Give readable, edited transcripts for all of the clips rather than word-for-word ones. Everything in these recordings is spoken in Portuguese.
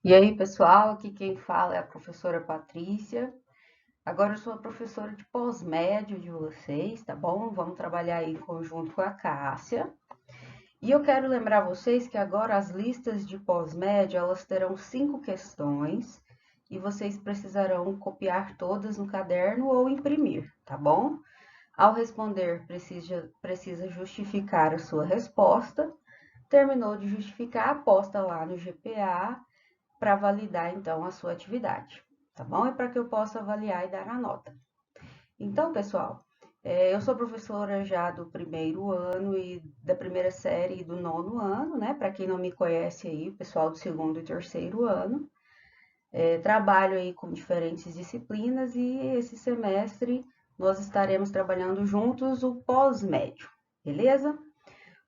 E aí, pessoal, aqui quem fala é a professora Patrícia. Agora eu sou a professora de pós-médio de vocês, tá bom? Vamos trabalhar aí em conjunto com a Cássia. E eu quero lembrar vocês que agora as listas de pós-médio, elas terão 5 questões e vocês precisarão copiar todas no caderno ou imprimir, tá bom? Ao responder, precisa justificar a sua resposta. Terminou de justificar, aposta lá no GPA para validar então a sua atividade, tá bom? E para que eu possa avaliar e dar a nota. Então, pessoal, eu sou professora já do primeiro ano e da primeira série e do nono ano, né? Para quem não me conhece aí, pessoal do segundo e terceiro ano. Trabalho aí com diferentes disciplinas e esse semestre nós estaremos trabalhando juntos o pós-médio, beleza?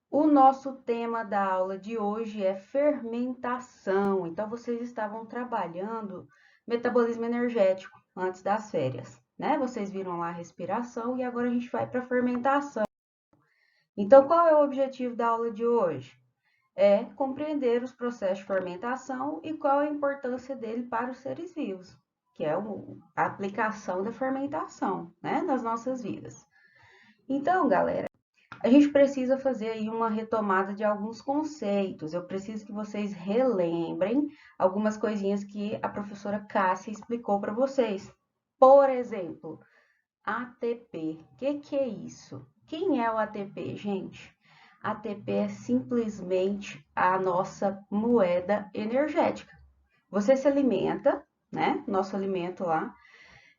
O nosso tema da aula de hoje é fermentação. Então, vocês estavam trabalhando metabolismo energético antes das férias, né? Vocês viram lá a respiração e agora a gente vai para a fermentação. Então, qual é o objetivo da aula de hoje? É compreender os processos de fermentação e qual a importância dele para os seres vivos, que é a aplicação da fermentação, né, nas nossas vidas. Então, galera, a gente precisa fazer aí uma retomada de alguns conceitos. Eu preciso que vocês relembrem algumas coisinhas que a professora Cássia explicou para vocês. Por exemplo, ATP. O que é isso? Quem é o ATP, gente? ATP é simplesmente a nossa moeda energética. Você se alimenta, né? Nosso alimento lá,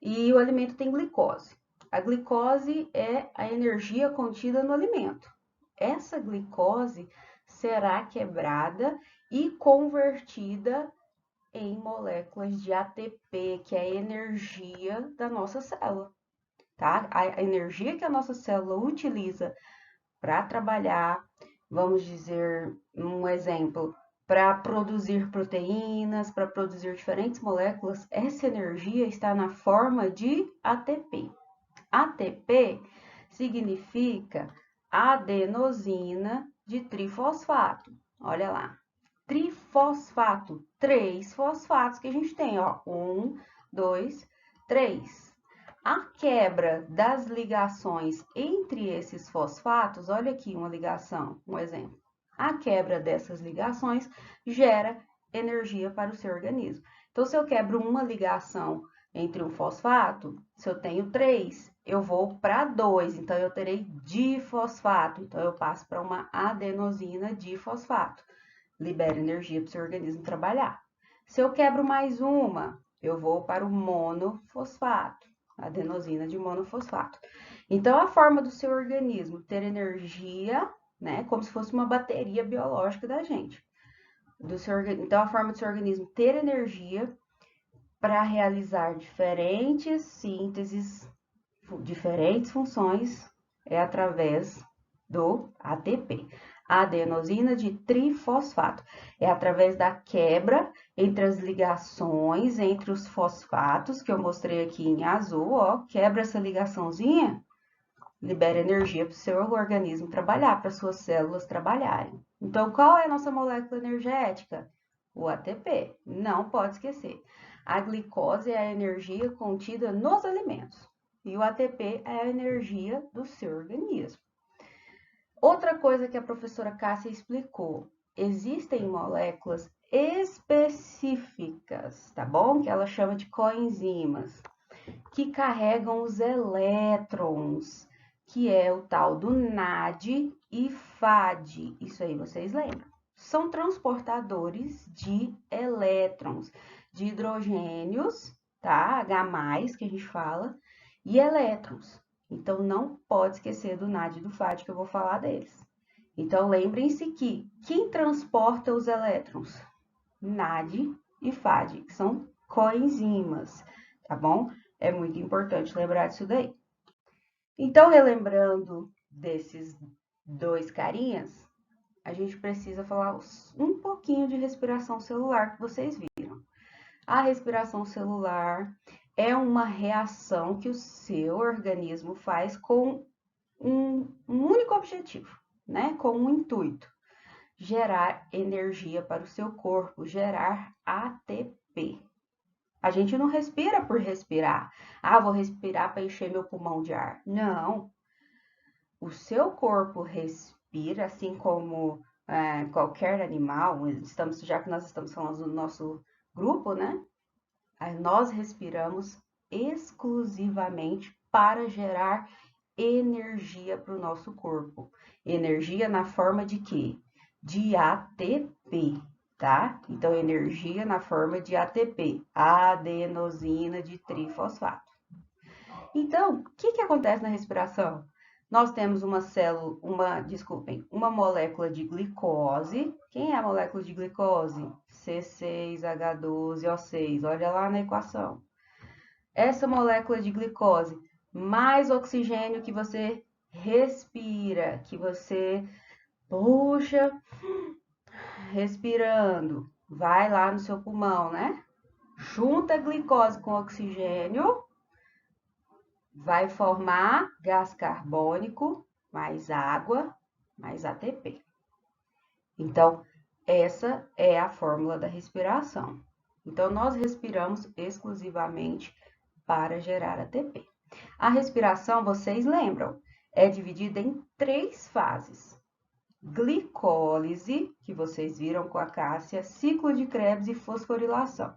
e o alimento tem glicose. A glicose é a energia contida no alimento. Essa glicose será quebrada e convertida em moléculas de ATP, que é a energia da nossa célula, tá? A energia que a nossa célula utiliza para trabalhar, vamos dizer, um exemplo, para produzir proteínas, para produzir diferentes moléculas, essa energia está na forma de ATP. ATP significa adenosina de trifosfato. Olha lá, trifosfato, 3 fosfatos que a gente tem, ó, 1, 2, 3. A quebra das ligações entre esses fosfatos, olha aqui uma ligação, um exemplo. A quebra dessas ligações gera energia para o seu organismo. Então, se eu quebro uma ligação entre um fosfato, se eu tenho 3, eu vou para 2, então eu terei difosfato. Então, eu passo para uma adenosina difosfato. Libera energia para o seu organismo trabalhar. Se eu quebro mais uma, eu vou para o monofosfato, adenosina de monofosfato. Então, a forma do seu organismo ter energia, né, como se fosse uma bateria biológica da gente. Então, a forma do seu organismo ter energia para realizar diferentes sínteses, diferentes funções, é através do ATP, adenosina de trifosfato. É através da quebra entre as ligações entre os fosfatos, que eu mostrei aqui em azul, ó, quebra essa ligaçãozinha, libera energia para o seu organismo trabalhar, para suas células trabalharem. Então, qual é a nossa molécula energética? O ATP. Não pode esquecer. A glicose é a energia contida nos alimentos e o ATP é a energia do seu organismo. Outra coisa que a professora Cássia explicou, existem moléculas específicas, tá bom? Que ela chama de coenzimas, que carregam os elétrons, que é o tal do NAD e FAD. Isso aí vocês lembram? São transportadores de elétrons, de hidrogênios, tá? H+, que a gente fala, e elétrons. Então, não pode esquecer do NAD e do FAD, que eu vou falar deles. Então, lembrem-se que quem transporta os elétrons? NAD e FAD, que são coenzimas, tá bom? É muito importante lembrar disso daí. Então, relembrando desses dois carinhas, a gente precisa falar um pouquinho de respiração celular que vocês viram. A respiração celular é uma reação que o seu organismo faz com um único objetivo, né? Com um intuito, gerar energia para o seu corpo, gerar ATP. A gente não respira por respirar. Ah, vou respirar para encher meu pulmão de ar. Não. O seu corpo respira, assim como qualquer animal. Já que nós estamos falando do nosso grupo, né? Aí nós respiramos exclusivamente para gerar energia para o nosso corpo. Energia na forma de quê? De ATP, tá? Então, energia na forma de ATP, adenosina de trifosfato. Então, o que acontece na respiração? Nós temos uma molécula de glicose. Quem é a molécula de glicose? C6H12O6. Olha lá na equação. Essa molécula de glicose mais oxigênio que você respira, que você puxa respirando, vai lá no seu pulmão, né? Junta a glicose com oxigênio, vai formar gás carbônico, mais água, mais ATP. Então, essa é a fórmula da respiração. Então, nós respiramos exclusivamente para gerar ATP. A respiração, vocês lembram, é dividida em 3 fases. Glicólise, que vocês viram com a Cássia, ciclo de Krebs e fosforilação. O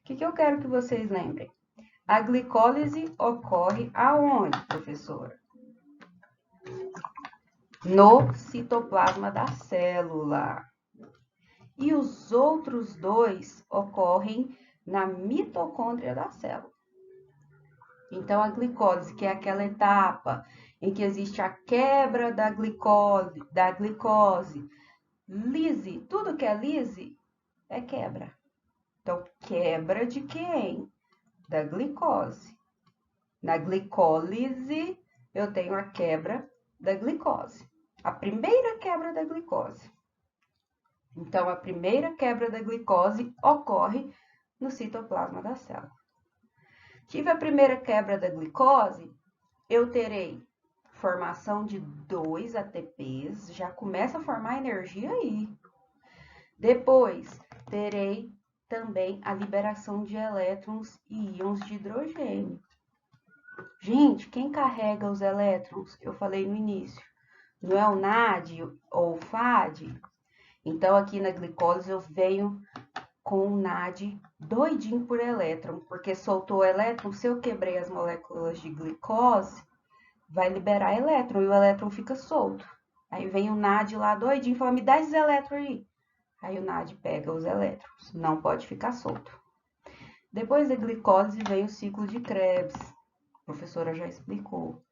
que eu quero que vocês lembrem? A glicólise ocorre aonde, professora? No citoplasma da célula. E os outros 2 ocorrem na mitocôndria da célula. Então, a glicólise, que é aquela etapa em que existe a quebra da glicose, lise, tudo que é lise é quebra. Então, quebra de quem? Da glicose. Na glicólise, eu tenho a quebra da glicose. A primeira quebra da glicose. Então, a primeira quebra da glicose ocorre no citoplasma da célula. Tive a primeira quebra da glicose, eu terei formação de 2 ATPs, já começa a formar energia aí. Depois, terei também a liberação de elétrons e íons de hidrogênio. Gente, quem carrega os elétrons? Eu falei no início. Não é o NAD ou o FAD? Então, aqui na glicólise, eu venho com o NAD doidinho por elétron, porque soltou o elétron, se eu quebrei as moléculas de glicose, vai liberar elétron e o elétron fica solto. Aí vem o NAD lá doidinho e fala, me dá esses elétrons aí. Aí o NAD pega os elétrons, não pode ficar solto. Depois da glicose vem o ciclo de Krebs, a professora já explicou.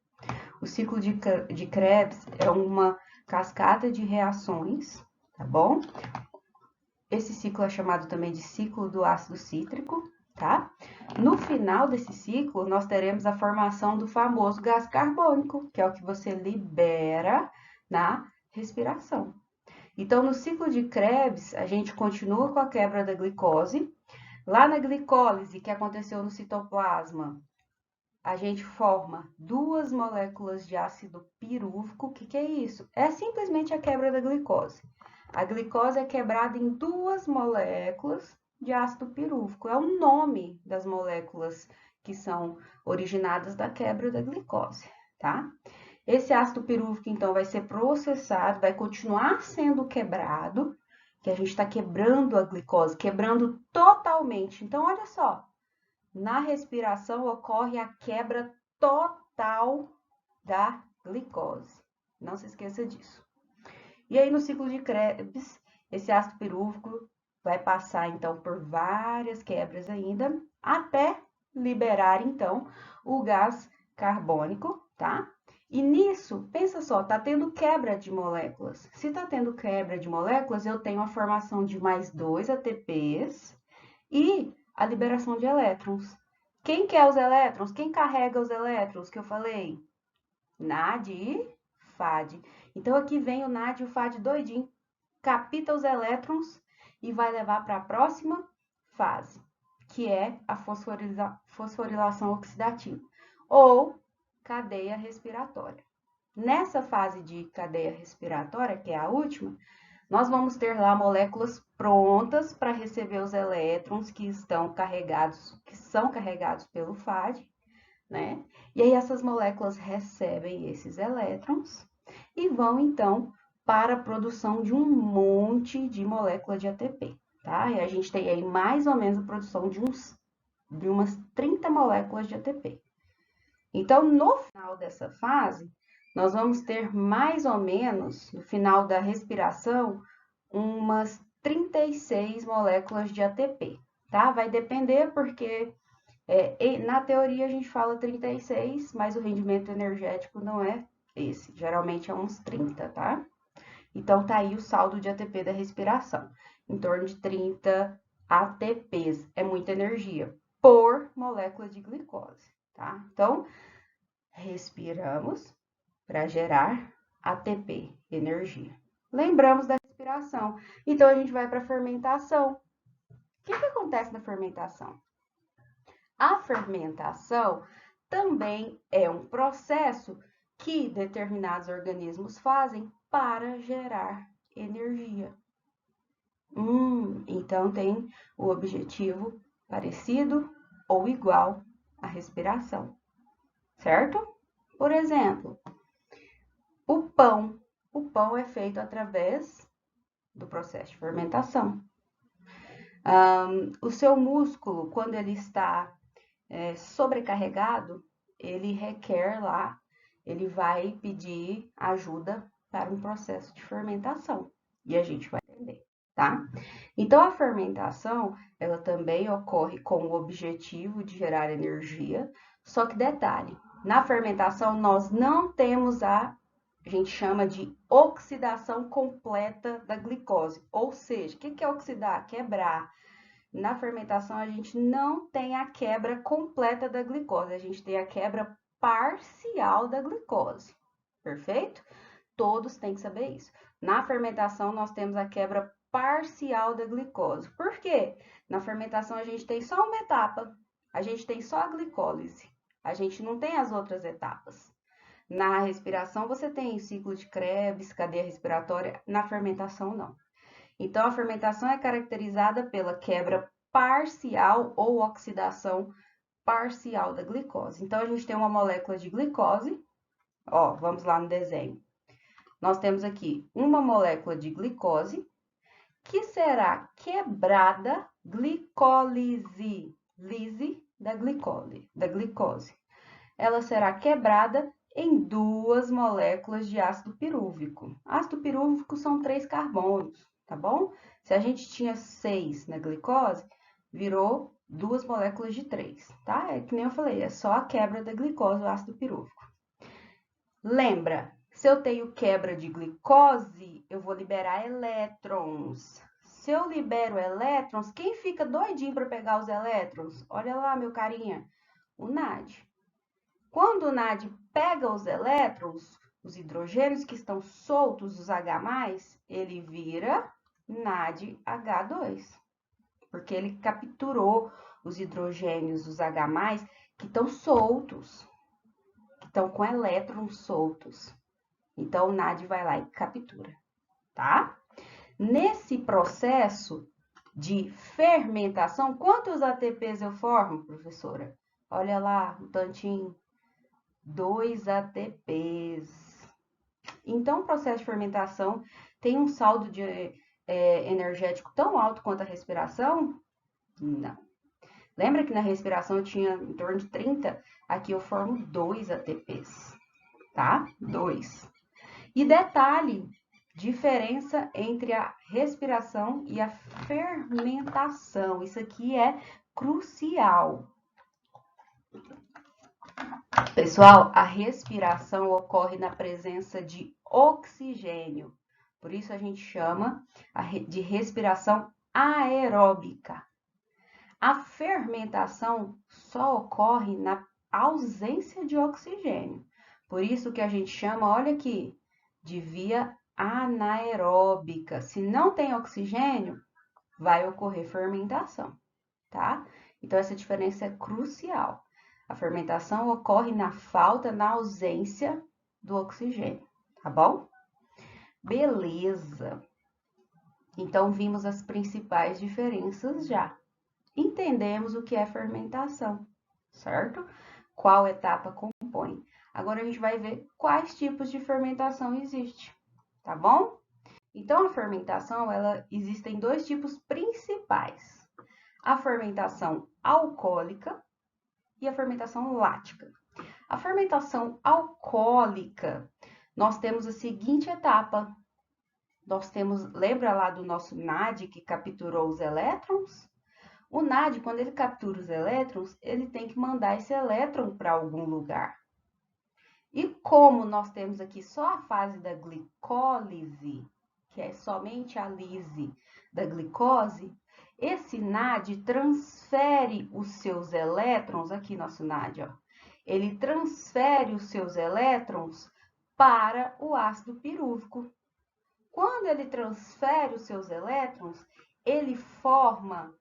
O ciclo de Krebs é uma cascata de reações, tá bom? Esse ciclo é chamado também de ciclo do ácido cítrico, tá? No final desse ciclo, nós teremos a formação do famoso gás carbônico, que é o que você libera na respiração. Então, no ciclo de Krebs, a gente continua com a quebra da glicose. Lá na glicólise, que aconteceu no citoplasma, a gente forma 2 moléculas de ácido pirúvico. O que é isso? É simplesmente a quebra da glicose. A glicose é quebrada em 2 moléculas de ácido pirúvico. É o nome das moléculas que são originadas da quebra da glicose, tá? Esse ácido pirúvico, então, vai ser processado, vai continuar sendo quebrado, que a gente está quebrando a glicose, quebrando totalmente. Então, olha só, na respiração ocorre a quebra total da glicose. Não se esqueça disso. E aí, no ciclo de Krebs, esse ácido pirúvico vai passar, então, por várias quebras ainda, até liberar, então, o gás carbônico, tá? E nisso, pensa só, tá tendo quebra de moléculas. Se tá tendo quebra de moléculas, eu tenho a formação de mais 2 ATPs e a liberação de elétrons. Quem quer os elétrons? Quem carrega os elétrons que eu falei? NAD e FAD. Então, aqui vem o NAD e o FAD doidinho, capta os elétrons e vai levar para a próxima fase, que é a fosforilação oxidativa, ou cadeia respiratória. Nessa fase de cadeia respiratória, que é a última, nós vamos ter lá moléculas prontas para receber os elétrons que são carregados pelo FAD, né? E aí essas moléculas recebem esses elétrons e vão então para a produção de um monte de moléculas de ATP, tá? E a gente tem aí mais ou menos a produção de umas 30 moléculas de ATP. Então, no final dessa fase, nós vamos ter mais ou menos, no final da respiração, umas 36 moléculas de ATP, tá? Vai depender porque na teoria a gente fala 36, mas o rendimento energético não é esse, geralmente é uns 30, tá? Então tá aí o saldo de ATP da respiração, em torno de 30 ATPs, é muita energia por molécula de glicose, tá? Então, respiramos para gerar ATP, energia. Lembramos da respiração. Então, a gente vai para a fermentação. O que acontece na fermentação? A fermentação também é um processo que determinados organismos fazem para gerar energia. Então tem o objetivo parecido ou igual à respiração, certo? Por exemplo, o pão. O pão é feito através do processo de fermentação. O seu músculo, quando ele está sobrecarregado, ele requer lá, ele vai pedir ajuda para um processo de fermentação. E a gente vai entender, tá? Então, a fermentação, ela também ocorre com o objetivo de gerar energia, só que detalhe, na fermentação nós não temos a gente chama de oxidação completa da glicose. Ou seja, o que é oxidar? Quebrar. Na fermentação, a gente não tem a quebra completa da glicose, a gente tem a quebra parcial da glicose. Perfeito? Todos têm que saber isso. Na fermentação, nós temos a quebra parcial da glicose. Por quê? Na fermentação, a gente tem só uma etapa. A gente tem só a glicólise. A gente não tem as outras etapas. Na respiração, você tem ciclo de Krebs, cadeia respiratória. Na fermentação, não. Então, a fermentação é caracterizada pela quebra parcial ou oxidação parcial da glicose. Então, a gente tem uma molécula de glicose. Ó, vamos lá no desenho. Nós temos aqui uma molécula de glicose que será quebrada, glicólise, lise da glicose. Ela será quebrada em duas moléculas de ácido pirúvico. Ácido pirúvico são 3 carbonos, tá bom? Se a gente tinha 6 na glicose, virou 2 moléculas de 3, tá? É que nem eu falei, é só a quebra da glicose, o ácido pirúvico. Lembra, se eu tenho quebra de glicose, eu vou liberar elétrons. Se eu libero elétrons, quem fica doidinho para pegar os elétrons? Olha lá, meu carinha, o NAD. Quando o NAD pega os elétrons, os hidrogênios que estão soltos, os H+, ele vira NADH2, porque ele capturou os hidrogênios, os H+, que estão soltos, que estão com elétrons soltos. Então, o NAD vai lá e captura, tá? Nesse processo de fermentação, quantos ATPs eu formo, professora? Olha lá, um tantinho. 2 ATPs. Então, o processo de fermentação tem um saldo energético tão alto quanto a respiração? Não. Lembra que na respiração eu tinha em torno de 30? Aqui eu formo 2 ATPs, tá? 2. E detalhe, diferença entre a respiração e a fermentação. Isso aqui é crucial. Pessoal, a respiração ocorre na presença de oxigênio. Por isso a gente chama de respiração aeróbica. A fermentação só ocorre na ausência de oxigênio. Por isso que a gente chama, olha aqui, de via anaeróbica. Se não tem oxigênio, vai ocorrer fermentação, tá? Então, essa diferença é crucial. A fermentação ocorre na falta, na ausência do oxigênio, tá bom? Beleza. Então, vimos as principais diferenças já. Entendemos o que é fermentação, certo? Qual etapa compõe. Agora a gente vai ver quais tipos de fermentação existe, tá bom? Então, a fermentação, existem dois tipos principais. A fermentação alcoólica e a fermentação lática. A fermentação alcoólica, nós temos a seguinte etapa. Nós temos, lembra lá do nosso NAD que capturou os elétrons? O NAD, quando ele captura os elétrons, ele tem que mandar esse elétron para algum lugar. E como nós temos aqui só a fase da glicólise, que é somente a lise da glicose, esse NAD transfere os seus elétrons, aqui nosso NAD, ó, ele transfere os seus elétrons para o ácido pirúvico. Quando ele transfere os seus elétrons, ele forma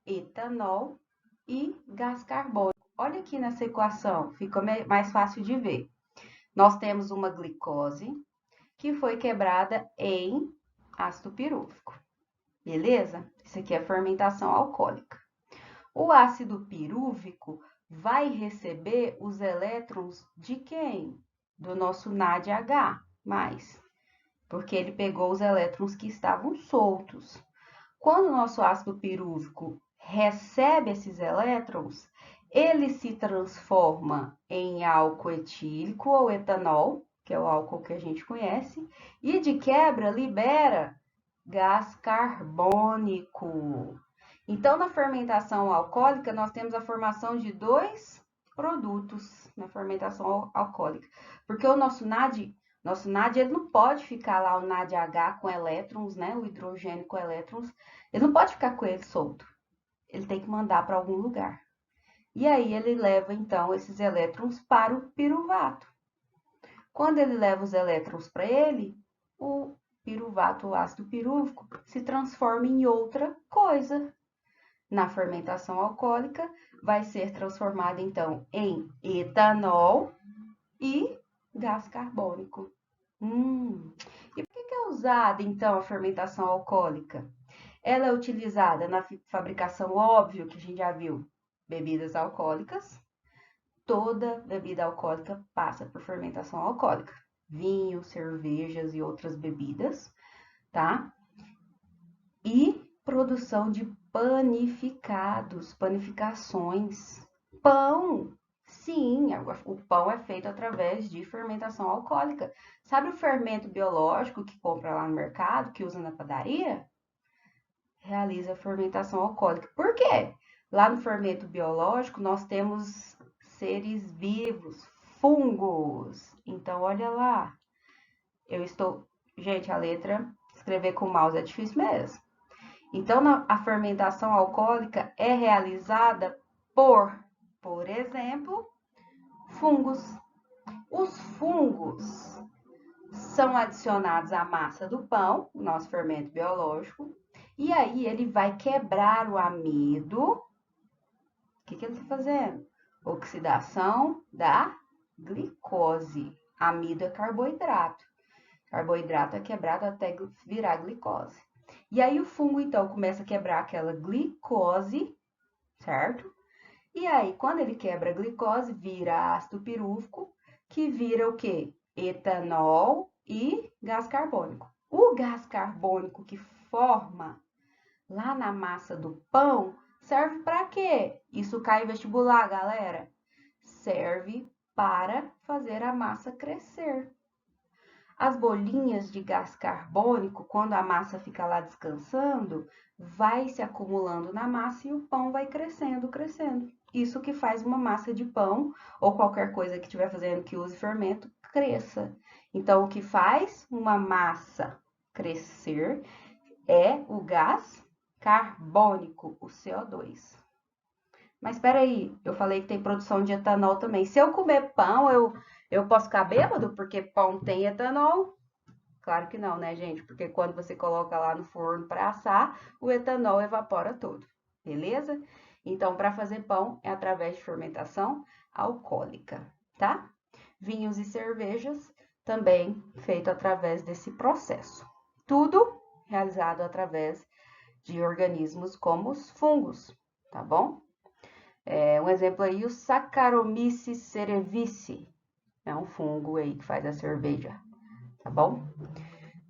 etanol e gás carbônico. Olha aqui nessa equação, fica mais fácil de ver. Nós temos uma glicose que foi quebrada em ácido pirúvico. Beleza? Isso aqui é fermentação alcoólica. O ácido pirúvico vai receber os elétrons de quem? Do nosso NADH+, porque ele pegou os elétrons que estavam soltos. Quando o nosso ácido pirúvico recebe esses elétrons, ele se transforma em álcool etílico ou etanol, que é o álcool que a gente conhece, e de quebra libera gás carbônico. Então, na fermentação alcoólica, nós temos a formação de dois produtos na fermentação alcoólica, porque o nosso NAD ele não pode ficar lá o NADH com elétrons, né? O hidrogênio com elétrons, ele não pode ficar com ele solto. Ele tem que mandar para algum lugar. E aí ele leva então esses elétrons para o piruvato. Quando ele leva os elétrons para ele, o piruvato, o ácido pirúvico, se transforma em outra coisa. Na fermentação alcoólica, vai ser transformado então em etanol e gás carbônico. E por que é usada então a fermentação alcoólica? Ela é utilizada na fabricação, óbvio, que a gente já viu, bebidas alcoólicas. Toda bebida alcoólica passa por fermentação alcoólica. Vinho, cervejas e outras bebidas, tá? E produção de panificados, panificações. Pão, sim, o pão é feito através de fermentação alcoólica. Sabe o fermento biológico que compra lá no mercado, que usa na padaria? Realiza fermentação alcoólica. Por quê? Lá no fermento biológico nós temos seres vivos, fungos. Então, olha lá. Gente, a letra, escrever com mouse é difícil mesmo. Então, a fermentação alcoólica é realizada por exemplo, fungos. Os fungos são adicionados à massa do pão, o nosso fermento biológico, e aí ele vai quebrar o amido. O que ele está fazendo? Oxidação da glicose. Amido é carboidrato. Carboidrato é quebrado até virar glicose. E aí o fungo, então, começa a quebrar aquela glicose, certo? E aí, quando ele quebra a glicose, vira ácido pirúvico, que vira o quê? Etanol e gás carbônico. O gás carbônico que forma lá na massa do pão serve para quê? Isso cai em vestibular, galera. Serve para fazer a massa crescer. As bolinhas de gás carbônico, quando a massa fica lá descansando, vai se acumulando na massa e o pão vai crescendo, crescendo. Isso que faz uma massa de pão ou qualquer coisa que estiver fazendo que use fermento cresça. Então, o que faz uma massa crescer é o gás carbônico, o CO2. Mas espera aí, eu falei que tem produção de etanol também. Se eu comer pão, eu posso ficar bêbado porque pão tem etanol? Claro que não, né, gente? Porque quando você coloca lá no forno para assar, o etanol evapora todo, beleza? Então, para fazer pão é através de fermentação alcoólica, tá? Vinhos e cervejas também feito através desse processo. Tudo realizado através de organismos como os fungos, tá bom? Um exemplo aí, o Saccharomyces cerevisiae, é um fungo aí que faz a cerveja, tá bom?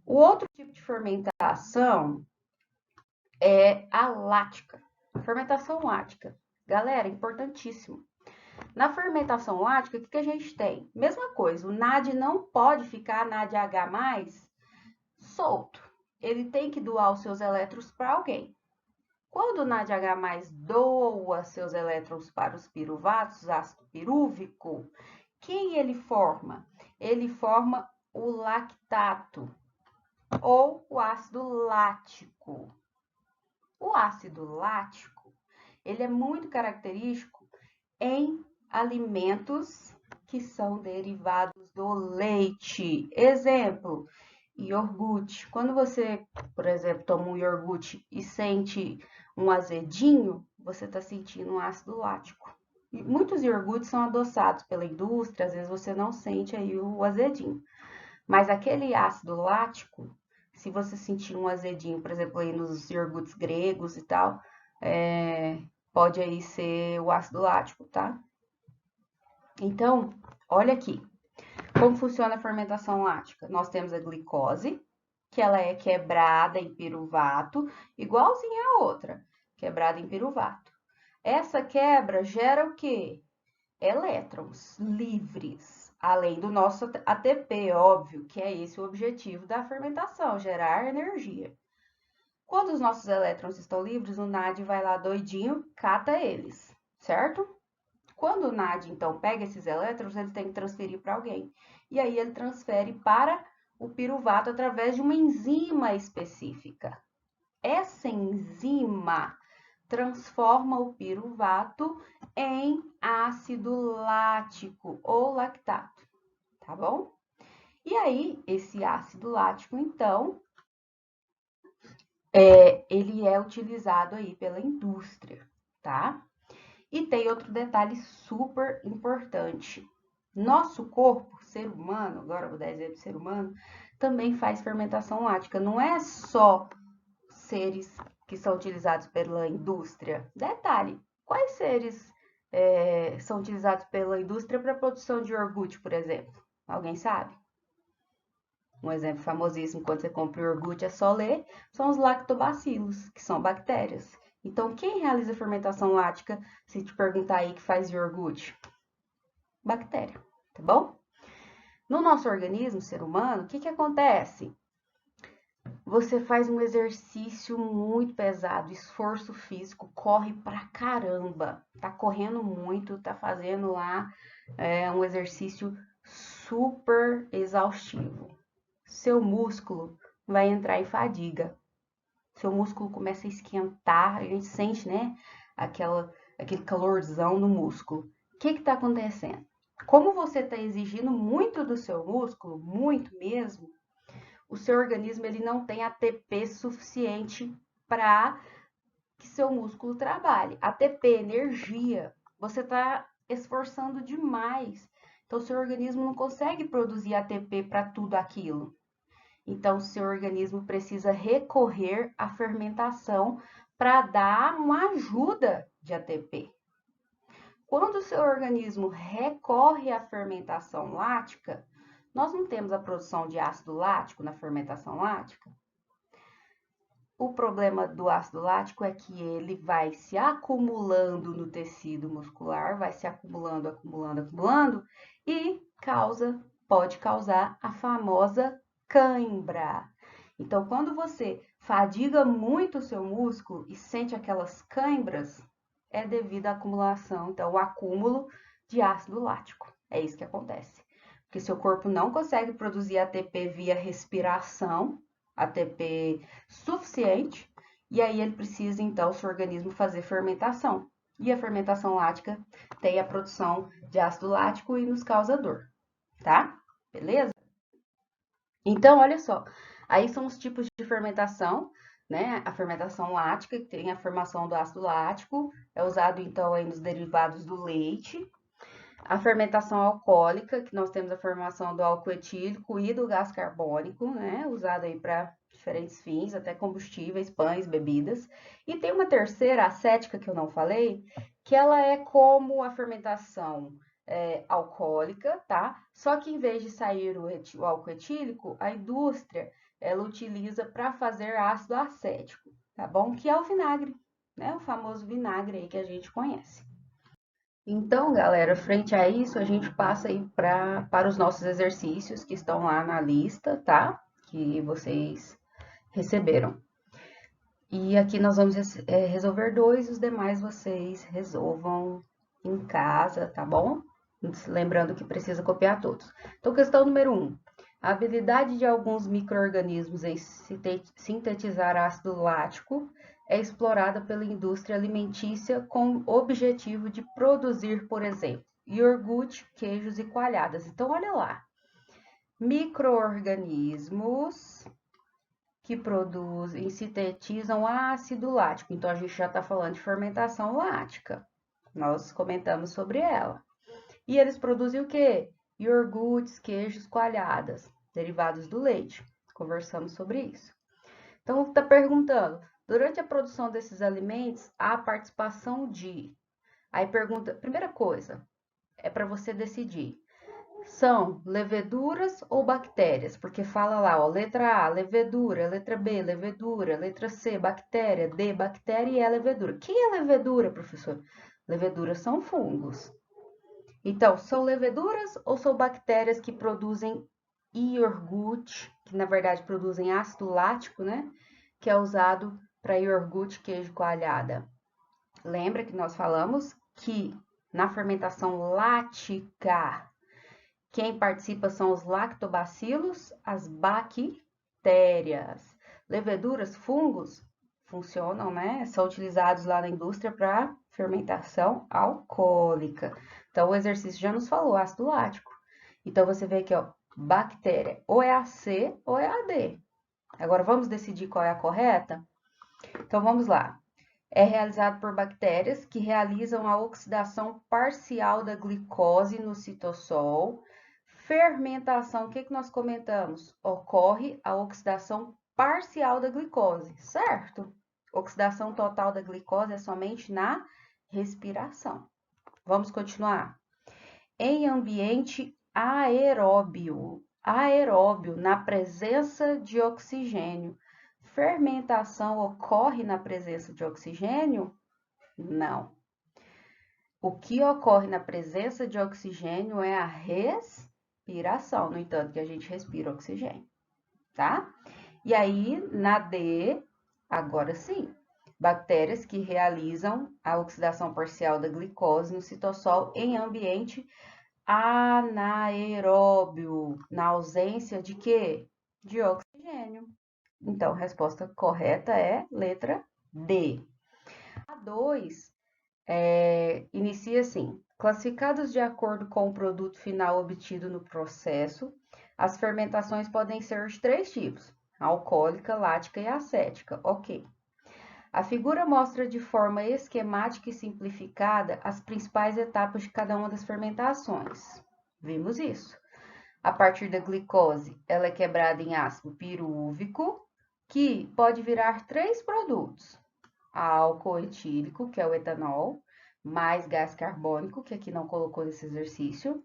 O outro tipo de fermentação é a lática, fermentação lática. Galera, importantíssimo. Na fermentação lática, o que a gente tem? Mesma coisa, o NAD não pode ficar NADH+, solto. Ele tem que doar os seus elétrons para alguém. Quando o NADH+, doa seus elétrons para os piruvatos, ácido pirúvico, quem ele forma? Ele forma o lactato ou o ácido lático. O ácido lático, ele é muito característico em alimentos que são derivados do leite. Exemplo, iogurte. Quando você, por exemplo, toma um iogurte e sente um azedinho, você está sentindo um ácido lático. E muitos iogurtes são adoçados pela indústria, às vezes você não sente aí o azedinho. Mas aquele ácido lático, se você sentir um azedinho, por exemplo, aí nos iogurtes gregos e tal, pode aí ser o ácido lático, tá? Então, olha aqui. Como funciona a fermentação lática? Nós temos a glicose, que ela é quebrada em piruvato, igualzinha a outra, quebrada em piruvato. Essa quebra gera o quê? Elétrons livres, além do nosso ATP, óbvio, que é esse o objetivo da fermentação, gerar energia. Quando os nossos elétrons estão livres, o NAD vai lá doidinho, cata eles, certo? Quando o NAD, então, pega esses elétrons, ele tem que transferir para alguém. E aí ele transfere para o piruvato através de uma enzima específica. Essa enzima transforma o piruvato em ácido lático ou lactato, tá bom? E aí, esse ácido lático, então, ele é utilizado aí pela indústria, tá? E tem outro detalhe super importante. Nosso corpo, ser humano, agora vou dar exemplo de ser humano, também faz fermentação lática. Não é só seres que são utilizados pela indústria. Detalhe, quais seres são utilizados pela indústria para a produção de iogurte, por exemplo? Alguém sabe? Um exemplo famosíssimo, quando você compra iogurte, é só ler, são os lactobacilos, que são bactérias. Então, quem realiza fermentação lática, se te perguntar aí que faz iogurte? Bactéria, tá bom? No nosso organismo, ser humano, o que acontece? Você faz um exercício muito pesado, esforço físico, corre pra caramba, tá correndo muito, tá fazendo lá um exercício super exaustivo. Seu músculo vai entrar em fadiga. Seu músculo começa a esquentar, a gente sente, né, aquele calorzão no músculo. O que está acontecendo? Como você está exigindo muito do seu músculo, muito mesmo, o seu organismo ele não tem ATP suficiente para que seu músculo trabalhe. ATP, energia. Você está esforçando demais. Então, seu organismo não consegue produzir ATP para tudo aquilo. Então, seu organismo precisa recorrer à fermentação para dar uma ajuda de ATP. Quando o seu organismo recorre à fermentação lática, nós não temos a produção de ácido lático na fermentação lática. O problema do ácido lático é que ele vai se acumulando no tecido muscular, vai se acumulando, acumulando e pode causar a famosa cãibra. Então, quando você fadiga muito o seu músculo e sente aquelas cãibras, é devido à acumulação, então, o acúmulo de ácido lático. É isso que acontece. Porque seu corpo não consegue produzir ATP via respiração, ATP suficiente, e aí ele precisa, então, o seu organismo fazer fermentação. E a fermentação lática tem a produção de ácido lático e nos causa dor, tá? Beleza? Então, olha só, aí são os tipos de fermentação, né? A fermentação lática, que tem a formação do ácido lático, é usado então aí nos derivados do leite. A fermentação alcoólica, que nós temos a formação do álcool etílico e do gás carbônico, né? Usado aí para diferentes fins, até combustíveis, pães, bebidas. E tem uma terceira, acética, que eu não falei, que ela é como a fermentação alcoólica, tá? Só que em vez de sair o álcool etílico, a indústria ela utiliza para fazer ácido acético, tá bom? Que é o vinagre, né? O famoso vinagre aí que a gente conhece. Então, galera, frente a isso, a gente passa aí para os nossos exercícios que estão lá na lista, tá? Que vocês receberam. E aqui nós vamos resolver dois, os demais vocês resolvam em casa, tá bom? Lembrando que precisa copiar todos. Então, questão número 1. A habilidade de alguns micro-organismos em sintetizar ácido lático é explorada pela indústria alimentícia com o objetivo de produzir, por exemplo, iogurte, queijos e coalhadas. Então, olha lá. Micro-organismos que produzem, sintetizam ácido lático. Então, a gente já está falando de fermentação lática. Nós comentamos sobre ela. E eles produzem o quê? Iogurtes, queijos, coalhadas, derivados do leite. Conversamos sobre isso. Então, está perguntando, durante a produção desses alimentos, há participação de... Aí pergunta, primeira coisa, é para você decidir. São leveduras ou bactérias? Porque fala lá, ó, letra A, levedura, letra B, levedura, letra C, bactéria, D, bactéria e E, levedura. Quem é levedura, professor? Leveduras são fungos. Então, são leveduras ou são bactérias que produzem iogurte, que na verdade produzem ácido lático, né? Que é usado para iogurte, queijo, coalhada. Lembra que nós falamos que na fermentação lática, quem participa são os lactobacilos, as bactérias. Leveduras, fungos, funcionam, né? São utilizados lá na indústria para fermentação alcoólica. Então, o exercício já nos falou, ácido lático. Então, você vê aqui, ó, bactéria, ou é a C ou é a D. Agora, vamos decidir qual é a correta? Então, vamos lá. É realizado por bactérias que realizam a oxidação parcial da glicose no citossol. Fermentação, o que nós comentamos? Ocorre a oxidação parcial da glicose, certo? Oxidação total da glicose é somente na respiração. Vamos continuar. Em ambiente aeróbio, na presença de oxigênio. Fermentação ocorre na presença de oxigênio? Não. O que ocorre na presença de oxigênio é a respiração, no entanto, que a gente respira oxigênio, tá? E aí, na D, agora sim, bactérias que realizam a oxidação parcial da glicose no citossol em ambiente anaeróbio, na ausência de quê? De oxigênio. Então, a resposta correta é letra D. A 2 inicia assim: classificados de acordo com o produto final obtido no processo, as fermentações podem ser de três tipos: alcoólica, lática e acética. Ok. A figura mostra de forma esquemática e simplificada as principais etapas de cada uma das fermentações. Vimos isso. A partir da glicose, ela é quebrada em ácido pirúvico, que pode virar três produtos: álcool etílico, que é o etanol, mais gás carbônico, que aqui não colocou nesse exercício,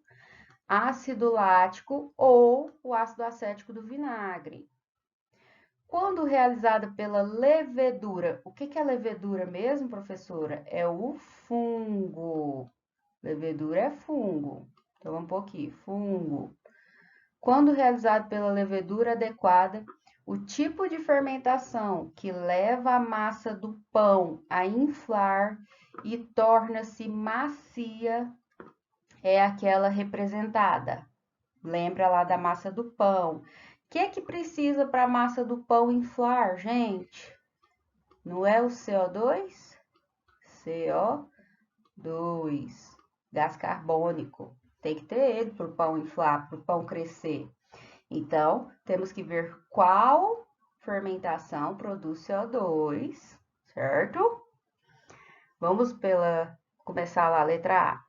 ácido lático ou o ácido acético do vinagre. Quando realizada pela levedura, o que é levedura mesmo, professora? É o fungo. Levedura é fungo. Então, vamos pôr aqui, fungo. Quando realizado pela levedura adequada, o tipo de fermentação que leva a massa do pão a inflar e torna-se macia é aquela representada. Lembra lá da massa do pão. O que é que precisa para a massa do pão inflar, gente? Não é o CO2? CO2, gás carbônico. Tem que ter ele para o pão inflar, para o pão crescer. Então, temos que ver qual fermentação produz CO2, certo? Vamos começar lá, letra A.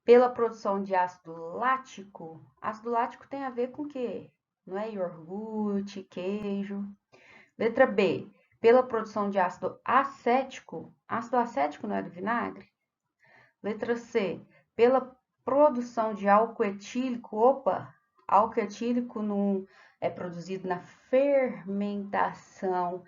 Pela produção de ácido lático. Ácido lático tem a ver com o quê? Não é iogurte, queijo. Letra B, pela produção de ácido acético. Ácido acético não é do vinagre? Letra C, pela produção de álcool etílico. Opa, álcool etílico não é produzido na fermentação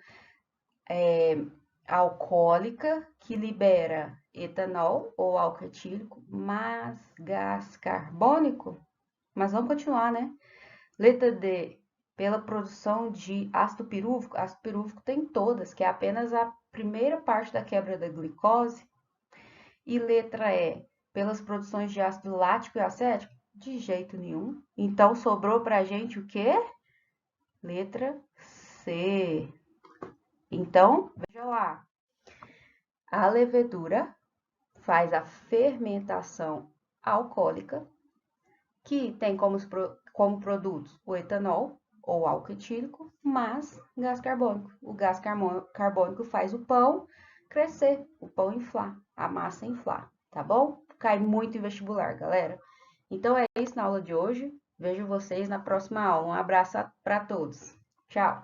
alcoólica, que libera etanol ou álcool etílico, mas gás carbônico. Mas vamos continuar, né? Letra D, pela produção de ácido pirúvico. Ácido pirúvico tem todas, que é apenas a primeira parte da quebra da glicose. E letra E, pelas produções de ácido lático e acético? De jeito nenhum. Então, sobrou pra gente o quê? Letra C. Então, veja lá. A levedura faz a fermentação alcoólica, que tem como produtos o etanol ou álcool etílico, mas gás carbônico. O gás carbônico faz o pão crescer, o pão inflar, a massa inflar, tá bom? Cai muito em vestibular, galera. Então é isso na aula de hoje. Vejo vocês na próxima aula. Um abraço para todos. Tchau!